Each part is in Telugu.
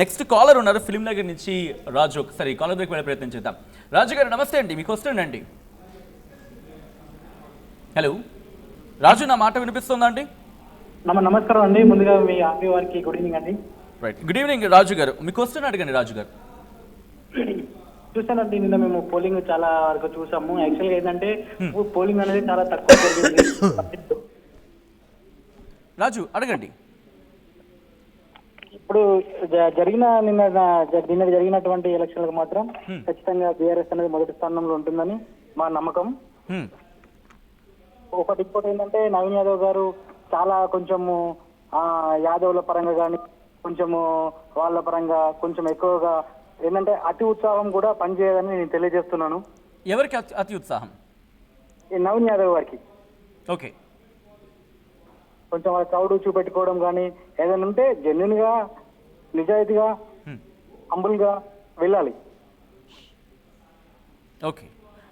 నెక్స్ట్ కాలర్ ఉన్నారు ఫిల్మ్ నగర్ నుంచి రాజు. ఒకసారి కాలర్ దగ్గరికి వెళ్ళే ప్రయత్నం చేద్దాం. రాజు గారు నమస్తే అండి, మీకు వస్తుండండి. హలో రాజు, నా మాట వినిపిస్తుందా అండి? నమస్కారం అండి. ముందుగా మీ ఆర్మీ వారికి గుడ్ ఈవినింగ్ అండి. రైట్, గుడ్ ఈవినింగ్ రాజు గారు. మీకు వస్తున్నా అడగండి రాజు గారు. చూసానండి, నిన్న మేము పోలింగ్ చాలా వరకు చూసాము. యాక్చువల్గా ఏంటంటే పోలింగ్ అనేది చాలా తక్కువ జరిగింది. రాజు అడగండి. ఇప్పుడు నిన్న జరిగినటువంటి ఎలక్షన్లకు మాత్రం ఖచ్చితంగా బీఆర్ఎస్ అనేది మొదటి స్థానంలో ఉంటుందని మా నమ్మకం. ఒకటి ఏంటంటే నవీన్ యాదవ్ గారు చాలా కొంచెము యాదవ్ల పరంగా కానీ కొంచెము వాళ్ళ పరంగా కొంచెం ఎక్కువగా ఏంటంటే అతి ఉత్సాహం కూడా పనిచేయదని నేను తెలియజేస్తున్నాను. ఎవరికి అతి ఉత్సాహం? నవీన్ యాదవ్ గారికి. ఓకే, కొంచెం వాళ్ళ క్రౌడ్ చూపెట్టుకోవడం కానీ ఏదైనా ఉంటే జెన్యున్ గా నిజాయితీగా హంబుల్ గా వెళ్ళాలి. ఓకే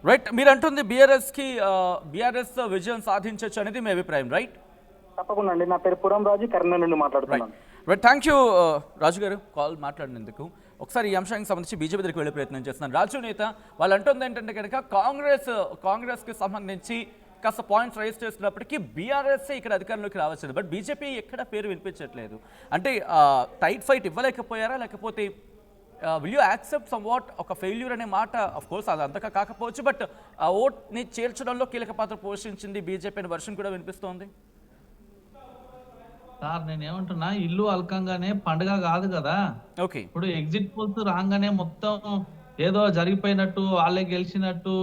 రైట్, మీరు అంటుంది బీఆర్ఎస్ విజయం సాధించవచ్చు అనేది మీ అభిప్రాయం, రైట్? తప్పకుండా అండి. నా పేరు పురం రాజు, కరీంనగర్ నుండి మాట్లాడుతున్నాను. రైట్, థ్యాంక్ యూ రాజు గారు కాల్ మాట్లాడినందుకు. ఒకసారి ఈ అంశానికి సంబంధించి బీజేపీ దగ్గరికి వెళ్ళే ప్రయత్నం చేస్తున్నాను. రాజు నేత వాళ్ళు అంటుంది ఏంటంటే కనుక కాంగ్రెస్కి సంబంధించి కాస్త పాయింట్స్ రైజ్ చేస్తున్నప్పటికీ బీఆర్ఎస్ ఇక్కడ అధికారంలోకి రావచ్చు, బట్ బీజేపీ ఎక్కడ పేరు వినిపించట్లేదు. అంటే టైట్ ఫైట్ ఇవ్వలేకపోయారా, లేకపోతే will you accept some what ఒక ఫెయిల్యూర్ అనే మాట? ఆఫ్ కోర్స్ అది అంతగా కాకపోవచ్చు, బట్ ఆ ఓట్ని చేర్చడంలో కీలక పాత్ర పోషించింది బీజేపీ అనే వర్షన్ కూడా వినిపిస్తోంది. సార్ నేనేమంటున్నా, ఇల్లు అల్కంగానే పండుగ కాదు కదా. ఓకే, ఇప్పుడు ఎగ్జిట్ పోల్స్ రాగానే మొత్తం ఏదో జరిగిపోయినట్టు వాళ్ళే గెలిచినట్టు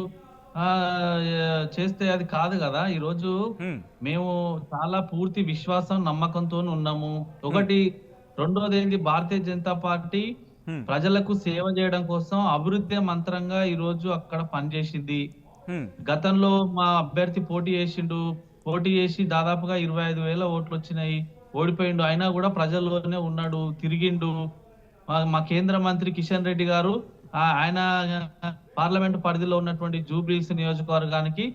చేస్తే అది కాదు కదా. ఈరోజు మేము చాలా పూర్తి విశ్వాసం నమ్మకంతో ఉన్నాము. ఒకటి, రెండోది ఏంటి, భారతీయ జనతా పార్టీ ప్రజలకు సేవ చేయడం కోసం అభివృద్ధి మంత్రంగా ఈ రోజు అక్కడ పనిచేసింది. గతంలో మా అభ్యర్థి పోటీ చేసి దాదాపుగా 25,000 ఓట్లు వచ్చినాయి, ఓడిపోయిండు. అయినా కూడా ప్రజల్లోనే ఉన్నాడు, తిరిగిండు. మా కేంద్ర మంత్రి కిషన్ రెడ్డి గారు ఆయన పార్లమెంట్ పరిధిలో ఉన్నటువంటి జూబ్లీస్ నియోజకవర్గానికి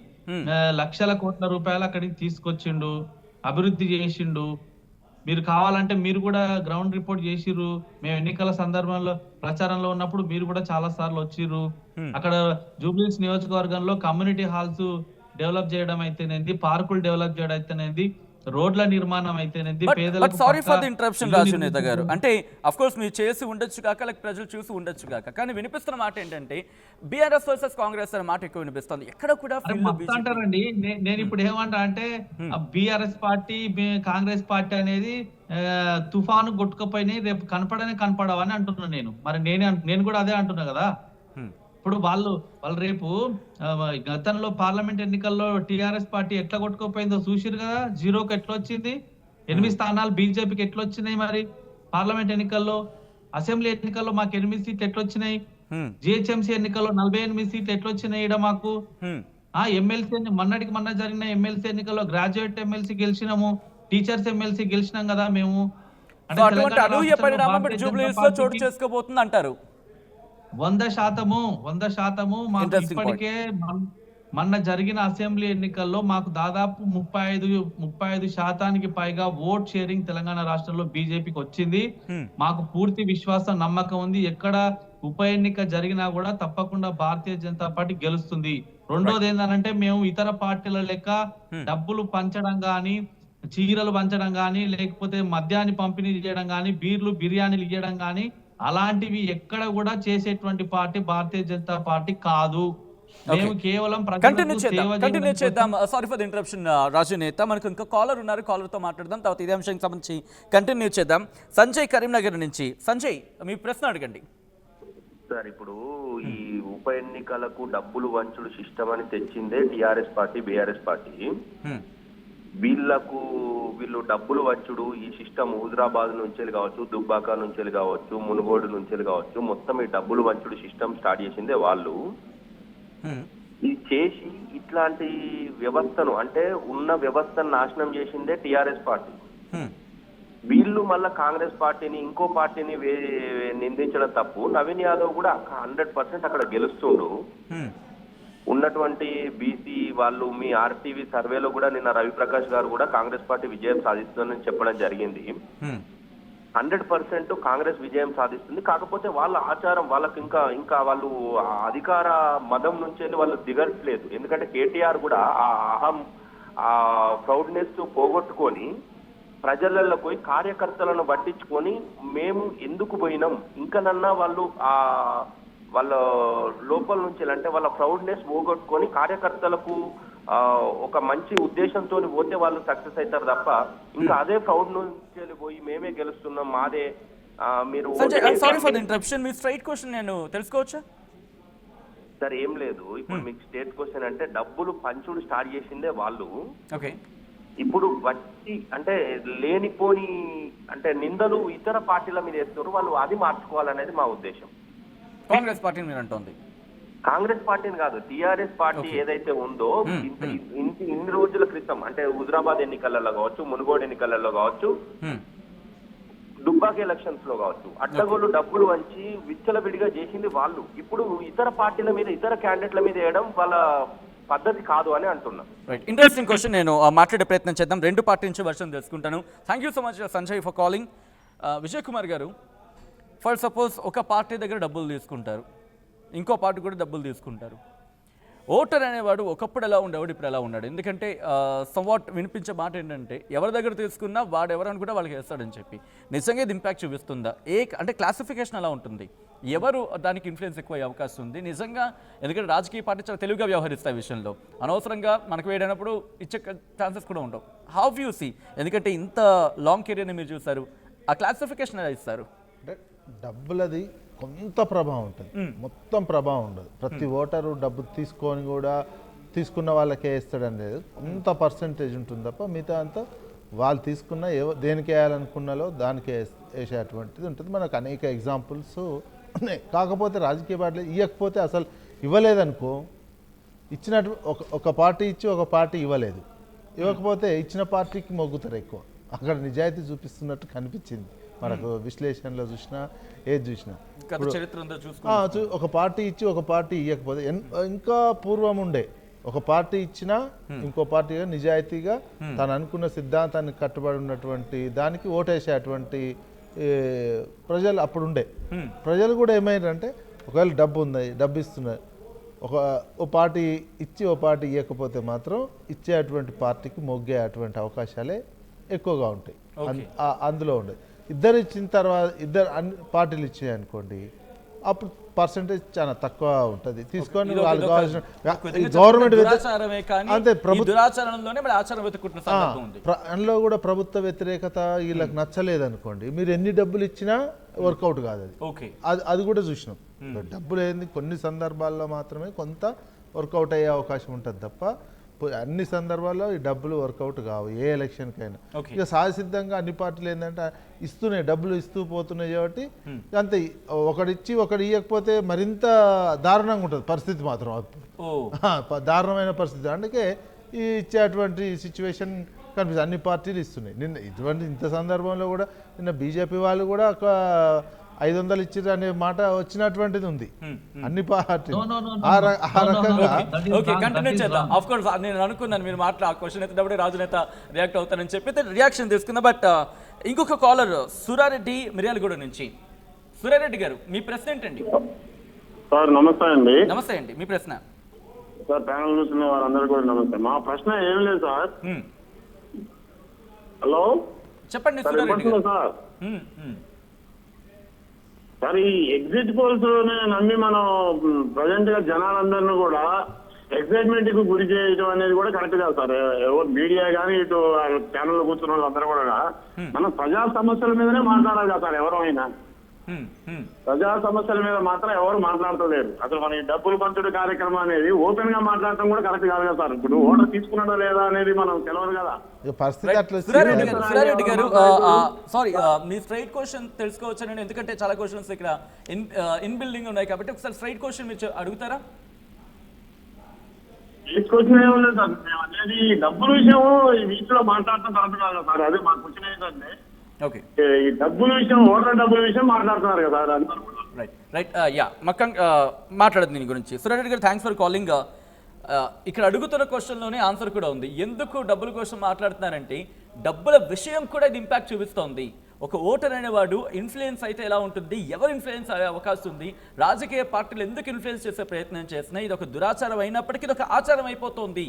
లక్షల కోట్ల రూపాయలు అక్కడికి తీసుకొచ్చిండు, అభివృద్ధి చేసిండు. మీరు కావాలంటే మీరు కూడా గ్రౌండ్ రిపోర్ట్ చేసిర్రు. మేము ఎన్నికల సందర్భంలో ప్రచారంలో ఉన్నప్పుడు మీరు కూడా చాలా సార్లు వచ్చిర్రు. అక్కడ జూబ్లీస్ నియోజకవర్గంలో కమ్యూనిటీ హాల్స్ డెవలప్ చేయడం అయితేనేది, పార్కులు డెవలప్ చేయడం అయితేనేది, రోడ్ల నిర్మాణం అయితేనేది, పేదలకు. సారీ ఫర్ ది ఇంటరప్షన్ రాజు నేత గారు. అంటే అఫ్ కోర్స్ మీరు చేసి ఉండొచ్చు కాక, లేక ప్రజలు చూసి ఉండొచ్చు కాక, కానీ వినిపిస్తున్న మాట ఏంటంటే బీఆర్ఎస్ వర్సెస్ కాంగ్రెస్ అనే మాట ఎక్కువ వినిపిస్తుంది. ఎక్కడ కూడా అంటారండి. నేను ఇప్పుడు ఏమంటా అంటే బీఆర్ఎస్ పార్టీ కాంగ్రెస్ పార్టీ అనేది తుఫాను కొట్టుకుపోయినాయి, రేపు కనపడవని అంటున్నాను నేను. మరి నేను కూడా అదే అంటున్నా కదా. ఇప్పుడు వాళ్ళు రేపు గతంలో పార్లమెంట్ ఎన్నికల్లో టీఆర్ఎస్ పార్టీ ఎట్లా కొట్టుకోపోయిందో చూసిరు కదా. 0కి ఎట్లా వచ్చింది, 8 స్థానాలు బీజేపీకి ఎట్లా వచ్చినాయి. మరి పార్లమెంట్ ఎన్నికల్లో, అసెంబ్లీ ఎన్నికల్లో మాకు 8 సీట్లు ఎట్లా వచ్చినాయి, జిహెచ్ఎంసీ ఎన్నికల్లో 48 సీట్లు ఎట్లా వచ్చినాయి ఈడ మాకు. ఎమ్మెల్సీ మొన్న జరిగిన ఎమ్మెల్సీ ఎన్నికల్లో గ్రాడ్యుయేట్ ఎమ్మెల్సీ గెలిచినాము, టీచర్స్ ఎమ్మెల్సీ గెలిచినాం కదా మేము. చోటు చేసుకోబోతుంది అంటారు. 100% మాకు ఇప్పటికే మొన్న జరిగిన అసెంబ్లీ ఎన్నికల్లో మాకు దాదాపు 35% పైగా ఓట్ షేరింగ్ తెలంగాణ రాష్ట్రంలో బీజేపీకి వచ్చింది. మాకు పూర్తి విశ్వాసం నమ్మకం ఉంది. ఎక్కడ ఉప ఎన్నిక జరిగినా కూడా తప్పకుండా భారతీయ జనతా పార్టీ గెలుస్తుంది. రెండోది ఏంటంటే మేము ఇతర పార్టీల లెక్క డబ్బులు పంచడం గాని, చీరలు పంచడం గాని, లేకపోతే మద్యాన్ని పంపిణీ చేయడం గాని, బిర్యానీలు ఇవ్వడం గాని అలాంటివి ఎక్కడ కూడా చేసేటువంటి పార్టీ భారతీయ జనతా పార్టీ కాదు. మేము కేవలం కంటిన్యూ చేద్దాం. సారీ ఫర్ ది ఇంటరప్షన్ రాజు నేత. మనకు ఇంకా కాలర్ ఉన్నారు, కాలర్ తో మాట్లాడదాం. తర్వాత ఇదే అంశానికి సంబంధించి కంటిన్యూ చేద్దాం. సంజయ్ కరీంనగర్ నుంచి. సంజయ్, మీ ప్రశ్న అడగండి. సార్, ఇప్పుడు ఈ ఉప ఎన్నికలకు డబ్బులు వంచుడు సిస్టమ్ అని తెచ్చిందే టిఆర్ఎస్ పార్టీ, బీఆర్ఎస్ పార్టీ. వీళ్ళు డబ్బులు వచ్చుడు ఈ సిస్టమ్ హుజరాబాద్ నుంచి కావచ్చు, దుబ్బాక నుంచి కావచ్చు, మునుగోడు నుంచి కావచ్చు, మొత్తం ఈ డబ్బులు వంచుడు సిస్టమ్ స్టార్ట్ చేసిందే వాళ్ళు. ఇది చేసి ఇట్లాంటి వ్యవస్థను, అంటే ఉన్న వ్యవస్థను నాశనం చేసిందే టిఆర్ఎస్ పార్టీ. వీళ్ళు మళ్ళీ కాంగ్రెస్ పార్టీని, ఇంకో పార్టీని నిందించడం తప్పు. నవీన్ యాదవ్ కూడా 100% అక్కడ గెలుస్తుండు. ఉన్నటువంటి బీసీ వాళ్ళు, మీ ఆర్టీవీ సర్వేలో కూడా నిన్న రవిప్రకాష్ గారు కూడా కాంగ్రెస్ పార్టీ విజయం సాధిస్తుందని చెప్పడం జరిగింది. 100% కాంగ్రెస్ విజయం సాధిస్తుంది. కాకపోతే వాళ్ళ ఆచారం వాళ్ళకి ఇంకా వాళ్ళు ఆ అధికార మదం నుంచి వాళ్ళు దిగట్లేదు. ఎందుకంటే కేటీఆర్ కూడా ఆ అహం ఆ ప్రౌడ్నెస్ పోగొట్టుకొని ప్రజలలో పోయి కార్యకర్తలను పట్టించుకొని మేము ఎందుకు పోయినాం ఇంకనన్నా వాళ్ళు ఆ వాళ్ళ లోపల నుంచి అంటే వాళ్ళ ప్రౌడ్నెస్ పోగొట్టుకొని కార్యకర్తలకు ఒక మంచి ఉద్దేశంతో పోతే వాళ్ళు సక్సెస్ అవుతారు తప్ప ఇంకా అదే ప్రౌడ్ నుంచి పోయి మేమే గెలుస్తున్నాం మాదే మీరు sorry for the interruption. Me straight question నేను తెలుసుకోవచ్చా? సార్ ఏం లేదు, ఇప్పుడు మీకు స్టేట్ క్వశ్చన్ అంటే డబ్బులు పంచుడు స్టార్ట్ చేసిందే వాళ్ళు. ఓకే, ఇప్పుడు వచ్చి అంటే లేనిపోని అంటే నిందలు ఇతర పార్టీల మీద వేస్తున్నారు, వాళ్ళు అది మార్చుకోవాలనేది మా ఉద్దేశం. కాంగ్రెస్ పార్టీని మీరు అంటోంది? కాంగ్రెస్ పార్టీని కాదు, టిఆర్ఎస్ పార్టీ ఏదైతే ఉందో ఇన్ని రోజుల క్రితం అంటే హుజరాబాద్ ఎన్నికలలో కావచ్చు, మునుగోడు ఎన్నికలలో కావచ్చు, దుబ్బాక ఎలక్షన్స్ లో కావచ్చు, అడ్డగోలు డబ్బులు వంచి విచ్చలవిడిగా చేసింది వాళ్ళు. ఇప్పుడు ఇతర పార్టీల మీద ఇతర క్యాండిడేట్ల మీద వేయడం వాళ్ళ పద్ధతి కాదు అని అంటున్నాం. Right, interesting question. నేను మాట్లాడే ప్రయత్నం చేద్దాం. రెండు పార్టీ నుంచి వర్షన్ తెలుసుకుంటాను. Thank you so much Sanjay for calling. Vijay Kumar గారు, ఫర్ సపోజ్ ఒక పార్టీ దగ్గర డబ్బులు తీసుకుంటారు, ఇంకో పార్టీ కూడా డబ్బులు తీసుకుంటారు. ఓటర్ అనేవాడు ఒకప్పుడు ఎలా ఉండేవాడు, ఇప్పుడు ఎలా ఉన్నాడు? ఎందుకంటే సమ్వాట్ వినిపించే మాట ఏంటంటే ఎవరి దగ్గర తీసుకున్నా వాడు ఎవరని కూడా వాళ్ళకి వేస్తాడని చెప్పి. నిజంగా ఇది ఇంపాక్ట్ చూపిస్తుందా? అంటే క్లాసిఫికేషన్ ఎలా ఉంటుంది? ఎవరు దానికి ఇన్ఫ్లుయెన్స్ ఎక్కువ అయ్యే అవకాశం ఉంది నిజంగా? ఎందుకంటే రాజకీయ పార్టీ చాలా తెలుగుగా వ్యవహరిస్తాయి విషయంలో. అనవసరంగా మనకు వేయడానికి ఇచ్చే ఛాన్సెస్ కూడా ఉండవు. How you see? ఎందుకంటే ఇంత లాంగ్ కెరీర్ని మీరు చూసారు, ఆ క్లాసిఫికేషన్ ఎలా ఇస్తారు? అంటే డబ్బులది కొంత ప్రభావం ఉంటుంది, మొత్తం ప్రభావం ఉండదు. ప్రతి ఓటరు డబ్బు తీసుకొని కూడా తీసుకున్న వాళ్ళకే వేస్తాడు అనేది కొంత పర్సంటేజ్ ఉంటుంది తప్ప మిగతా అంతా వాళ్ళు తీసుకున్న దేనికి వేయాలనుకున్నాలో దానికే వేసేటువంటిది ఉంటుంది. మనకు అనేక ఎగ్జాంపుల్స్ ఉన్నాయి. కాకపోతే రాజకీయ పార్టీలు ఇవ్వకపోతే అసలు ఇవ్వలేదనుకో, ఇచ్చినట్టు ఒక పార్టీ ఇచ్చి ఒక పార్టీ ఇవ్వకపోతే ఇచ్చిన పార్టీకి మొగ్గుతారు ఎక్కువ. అక్కడ నిజాయితీ చూపిస్తున్నట్టు కనిపించింది మనకు విశ్లేషణలో చూసినా ఏది చూసినా. ఒక పార్టీ ఇచ్చి ఒక పార్టీ ఇవ్వకపోతే ఇంకా పూర్వం ఉండే ఒక పార్టీ ఇచ్చినా ఇంకో పార్టీ నిజాయితీగా తను అనుకున్న సిద్ధాంతానికి కట్టుబడి ఉన్నటువంటి దానికి ఓటేసేటువంటి ప్రజలు అప్పుడు ఉండే. ప్రజలు కూడా ఏమైందంటే ఒకవేళ డబ్బు ఉంది, డబ్బు ఇస్తున్నారు, ఓ పార్టీ ఇచ్చి ఓ పార్టీ ఇవ్వకపోతే మాత్రం ఇచ్చేటువంటి పార్టీకి మొగ్గే అటువంటి అవకాశాలే ఎక్కువగా ఉంటాయి. అందులో ఉండేది ఇద్దరు ఇచ్చిన తర్వాత ఇద్దరు అన్ని పార్టీలు ఇచ్చాయి అనుకోండి, అప్పుడు పర్సంటేజ్ చాలా తక్కువ ఉంటుంది. తీసుకొని వాళ్ళు కావాల్సిన గవర్నమెంట్ అంతే అందులో కూడా ప్రభుత్వ వ్యతిరేకత వీళ్ళకి నచ్చలేదు అనుకోండి, మీరు ఎన్ని డబ్బులు ఇచ్చినా వర్కౌట్ కాదు. అది కూడా చూసినాం. డబ్బులు ఏంది కొన్ని సందర్భాల్లో మాత్రమే కొంత వర్కౌట్ అయ్యే అవకాశం ఉంటుంది తప్ప అన్ని సందర్భాల్లో ఈ డబ్బులు వర్కౌట్ కావు ఏ ఎలక్షన్కైనా. ఇక సహసిద్ధంగా అన్ని పార్టీలు ఏంటంటే ఇస్తున్నాయి, డబ్బులు ఇస్తూ పోతున్నాయి కాబట్టి అంతే. ఒకడిచ్చి ఒకడు ఇవ్వకపోతే మరింత దారుణంగా ఉంటుంది పరిస్థితి మాత్రం, దారుణమైన పరిస్థితి. అందుకే ఈ ఇచ్చేటువంటి సిచ్యువేషన్ కనిపిస్తుంది. అన్ని పార్టీలు ఇస్తున్నాయి. ఇంత సందర్భంలో కూడా నిన్న బీజేపీ వాళ్ళు కూడా ఒక 500 ఇచ్చిర్రు అనే మాట వచ్చినటువంటిది ఉంది అన్ని పార్టీలు. నేను అనుకున్నాను మీరు ఆ క్వశ్చన్ ఎత్తినప్పుడే రాజునేత రియాక్ట్ అవుతానని చెప్పి రియాక్షన్ తీసుకున్నా. బట్ ఇంకొక కాలర్ సురారెడ్డి మిర్యాలగూడ నుంచి. సురారెడ్డి గారు, మీ ప్రశ్న ఏంటండి? సార్ నమస్తే అండి. నమస్తే అండి, మీ ప్రశ్న? సార్ ప్యానల్ చూసిన వారందరూ కూడా నమస్తే. మా ప్రశ్న ఏం లేదు సార్. హలో చెప్పండి సురారెడ్డి గారు. సార్ ఈ ఎగ్జిట్ పోల్స్ నమ్మి మనం ప్రజెంట్ గా జనాలందరినీ కూడా ఎక్సైట్మెంట్ కు గురి చేయడం అనేది కూడా కరెక్ట్ కాదు సార్. ఎవరు మీడియా కానీ ఇటు ఛానల్లో కూర్చున్న వాళ్ళందరూ కూడా మనం ప్రజా సమస్యల మీదనే మాట్లాడాలి కదా సార్. ఎవరైనా ప్రజా సమస్యల మీద మాత్రం ఎవరు మాట్లాడతలేరు. అసలు మన ఈ డబ్బులు పంచుడు కార్యక్రమం అనేది ఓపెన్ గా మాట్లాడటం కూడా కరెక్ట్ కాదు కదా సార్. ఇప్పుడు ఓటర్ తీసుకున్నాడో లేదా అనేది మనం తెలియదు కదా. సురారెడ్డి గారు, సారీ, మీ స్ట్రైట్ క్వశ్చన్ తెలుసుకోవచ్చు నేను, ఎందుకంటే చాలా క్వశ్చన్స్ ఇక్కడ ఇన్ బిల్డింగ్ ఉన్నాయి కాబట్టి ఒకసారి స్ట్రైట్ క్వశ్చన్ మీరు అడుగుతారా? క్వశ్చన్ ఏమలేదు సార్, అనేది డబ్బుల విషయం ఈ వీటిలో మాట్లాడటం కరెక్ట్ కాదు కదా సార్. అదే మా క్వశ్చన్ ఏంటంటే ఈ డబ్బుల విషయం, ఓటర్ డబ్బుల విషయం మాట్లాడుతున్నారు కదా అందరూ. రైట్, యా మాట్లాడదు దీని గురించి. సురేష్ గారు, థ్యాంక్స్ ఫర్ కాలింగ్. ఇక్కడ అడుగుతున్న క్వశ్చన్లోనే ఆన్సర్ కూడా ఉంది. ఎందుకు డబ్బుల కోసం మాట్లాడుతున్నారంటే డబ్బుల విషయం కూడా ఇది ఇంపాక్ట్ చూపిస్తోంది. ఒక ఓటర్ అనేవాడు ఇన్ఫ్లుయెన్స్ అయితే ఎలా ఉంటుంది, ఎవరు ఇన్ఫ్లుయెన్స్ అయ్యే అవకాశం ఉంది, రాజకీయ పార్టీలు ఎందుకు ఇన్ఫ్లుయెన్స్ చేసే ప్రయత్నం చేస్తున్నాయి, ఇది ఒక దురాచారం అయినప్పటికీ ఇది ఒక ఆచారం అయిపోతుంది.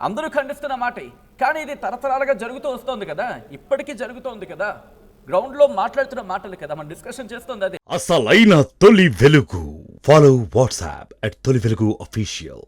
అందరూ ఖండిస్తున్న మాటే, కానీ ఇది తరతరాలుగా జరుగుతూ వస్తోంది కదా, ఇప్పటికీ జరుగుతోంది కదా, గ్రౌండ్లో మాట్లాడుతున్న మాటలు కదా, మనం డిస్కషన్ చేస్తుంది అదే. అసలైన తొలి వెలుగు. ఫాలో వాట్సాప్ @తొలి వెలుగు అఫీషియల్.